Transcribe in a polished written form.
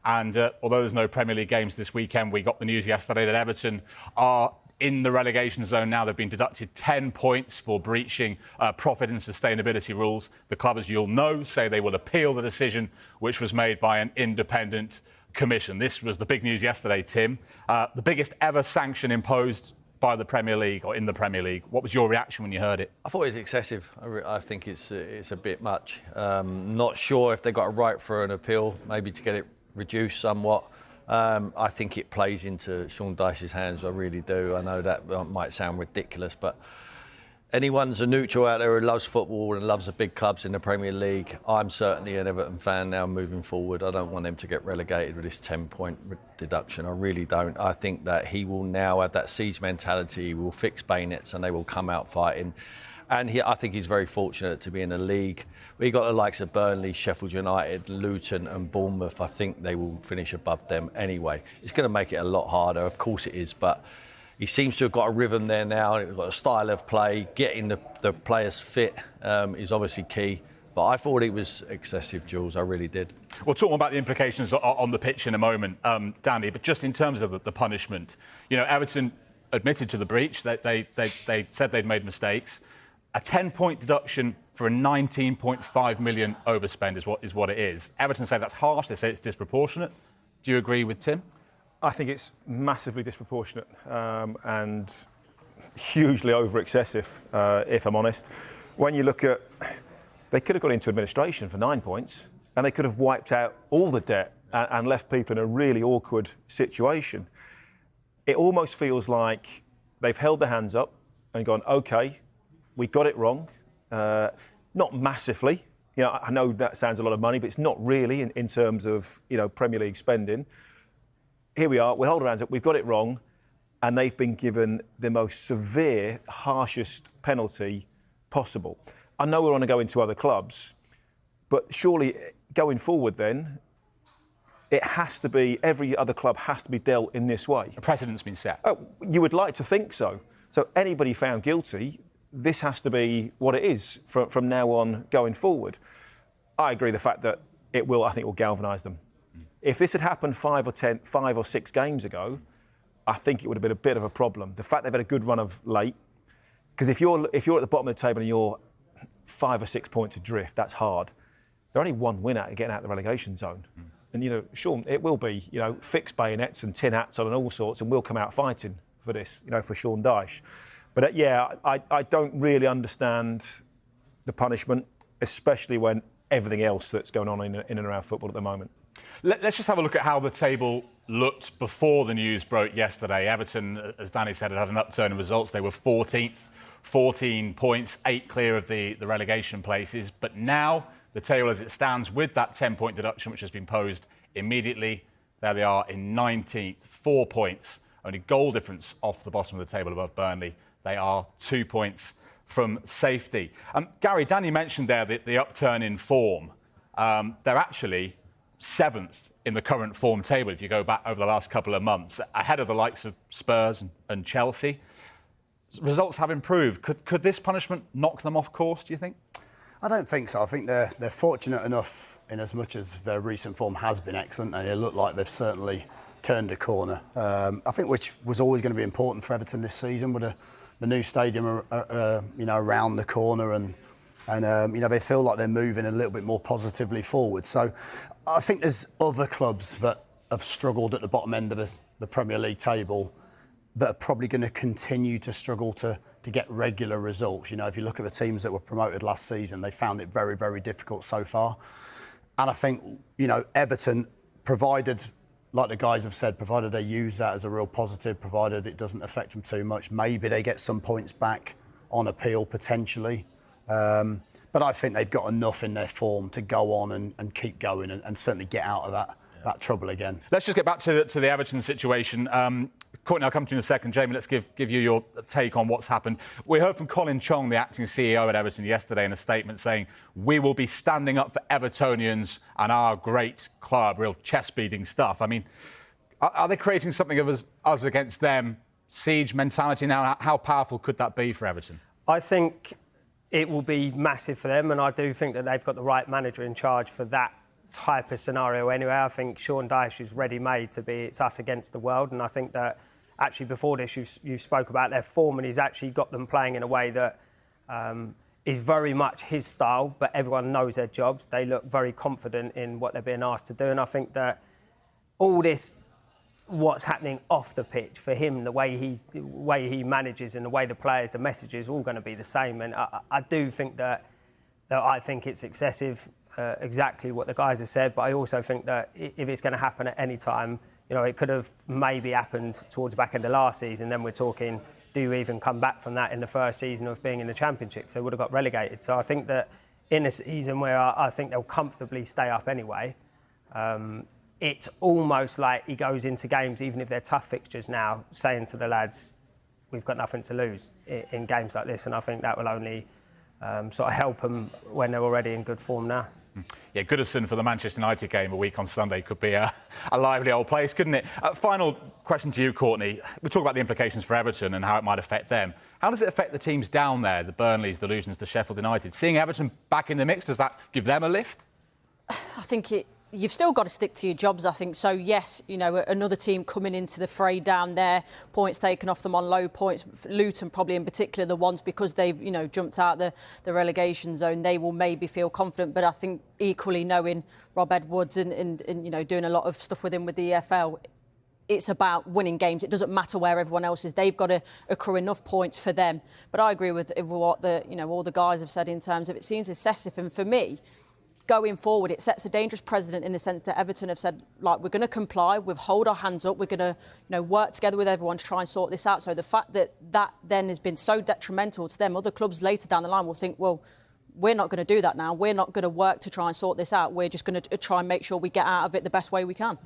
And although there's no Premier League games this weekend, we got the news yesterday that Everton are in the relegation zone now. They've been deducted 10 points for breaching profit and sustainability rules. The club, as you'll know, say they will appeal the decision, which was made by an independent commission. This was the big news yesterday, Tim. The biggest ever sanction imposed by the Premier League, or in the Premier League. What was your reaction when you heard it? I thought it was excessive. I think it's a bit much. Not sure if they got a right for an appeal, maybe to get it reduced somewhat. I think it plays into Sean Dyche's hands. I really do. I know that might sound ridiculous, but anyone's a neutral out there who loves football and loves the big clubs in the Premier League. I'm certainly an Everton fan now moving forward. I don't want them to get relegated with this 10-point deduction. I really don't. I think that he will now have that siege mentality. He will fix bayonets and they will come out fighting. And I think he's very fortunate to be in the league. We got the likes of Burnley, Sheffield United, Luton and Bournemouth. I think they will finish above them anyway. It's going to make it a lot harder. Of course it is, but he seems to have got a rhythm there now. He's got a style of play. Getting the players fit is obviously key. But I thought it was excessive, Jules. I really did. We'll talk more about the implications on the pitch in a moment, Danny. But just in terms of the punishment, you know, Everton admitted to the breach. They said they'd made mistakes. A 10-point deduction for a 19.5 million overspend is what it is. Everton say that's harsh. They say it's disproportionate. Do you agree with Tim? I think it's massively disproportionate and hugely over-excessive, if I'm honest. When you look at, they could have got into administration for 9 points and they could have wiped out all the debt and left people in a really awkward situation. It almost feels like they've held their hands up and gone, OK, we got it wrong. Not massively. You know, I know that sounds a lot of money, but it's not really in terms of, you know, Premier League spending. Here we are, we hold our hands up, we've got it wrong, and they've been given the most severe, harshest penalty possible. I know we want to go into other clubs, but surely going forward then, it has to be, every other club has to be dealt in this way. A precedent's been set. Oh, you would like to think so. So anybody found guilty, this has to be what it is from now on going forward. I agree the fact that I think it will galvanise them. If this had happened 5 or 6 games ago, I think it would have been a bit of a problem. The fact they've had a good run of late, because if you're at the bottom of the table and you're 5 or 6 points adrift, that's hard. They're only one win out of getting out of the relegation zone. And, you know, Sean, it will be, you know, fixed bayonets and tin hats on and all sorts, and we'll come out fighting for this, you know, for Sean Dyche. But, yeah, I don't really understand the punishment, especially when everything else that's going on in and around football at the moment. Let's just have a look at how the table looked before the news broke yesterday. Everton, as Danny said, had an upturn in results. They were 14th, 14 points, 8 clear of the relegation places. But now, the table as it stands, with that 10-point deduction which has been posed immediately, there they are in 19th, 4 points. Only goal difference off the bottom of the table above Burnley. They are 2 points from safety. Gary, Danny mentioned there the upturn in form. They're actually 7th in the current form table, if you go back over the last couple of months, ahead of the likes of Spurs and Chelsea. Results have improved. Could this punishment knock them off course, do you think? I don't think so. I think they're fortunate enough in as much as their recent form has been excellent, and it looked like they've certainly turned a corner. I think which was always going to be important for Everton this season, with the new stadium you know, around the corner and you know, they feel like they're moving a little bit more positively forward. So I think there's other clubs that have struggled at the bottom end of the Premier League table that are probably going to continue to struggle to get regular results. You know, if you look at the teams that were promoted last season, they found it very, very difficult so far. And I think, you know, Everton, provided, like the guys have said, provided they use that as a real positive, provided it doesn't affect them too much, maybe they get some points back on appeal potentially. But I think they've got enough in their form to go on and keep going and certainly get out of that trouble again. Let's just get back to the Everton situation. Courtney, I'll come to you in a second. Jamie, let's give you your take on what's happened. We heard from Colin Chong, the acting CEO at Everton, yesterday in a statement saying, we will be standing up for Evertonians and our great club. Real chest-beating stuff. I mean, are they creating something of us against them? Siege mentality now? How powerful could that be for Everton? I think it will be massive for them, and I do think that they've got the right manager in charge for that type of scenario anyway. I think Sean Dyche is ready-made to be it's us against the world, and I think that actually before this you spoke about their form, and he's actually got them playing in a way that is very much his style, but everyone knows their jobs. They look very confident in what they're being asked to do, and I think that all this, what's happening off the pitch for him, the way he manages and the way the players, the message is all going to be the same. And I do think that I think it's excessive, exactly what the guys have said. But I also think that if it's going to happen at any time, you know, it could have maybe happened towards the back end of last season. Then we're talking, do you even come back from that in the first season of being in the Championship? So they would have got relegated. So I think that in a season where I think they'll comfortably stay up anyway, it's almost like he goes into games, even if they're tough fixtures now, saying to the lads, we've got nothing to lose in games like this. And I think that will only sort of help them when they're already in good form now. Yeah, Goodison for the Manchester United game a week on Sunday could be a lively old place, couldn't it? Final question to you, Courtney. We talk about the implications for Everton and how it might affect them. How does it affect the teams down there, the Burnleys, the Lutons, the Sheffield United? Seeing Everton back in the mix, does that give them a lift? I think you've still got to stick to your jobs, I think. So, yes, you know, another team coming into the fray down there, points taken off them on low points. Luton probably in particular, the ones because they've, you know, jumped out the relegation zone, they will maybe feel confident. But I think equally knowing Rob Edwards and you know, doing a lot of stuff with him with the EFL, it's about winning games. It doesn't matter where everyone else is. They've got to accrue enough points for them. But I agree with what all the guys have said in terms of it seems excessive. And for me, going forward, it sets a dangerous precedent in the sense that Everton have said, like, we're going to comply, we'll hold our hands up, we're going to, you know, work together with everyone to try and sort this out. So the fact that then has been so detrimental to them, other clubs later down the line will think, well, we're not going to do that now. We're not going to work to try and sort this out. We're just going to try and make sure we get out of it the best way we can.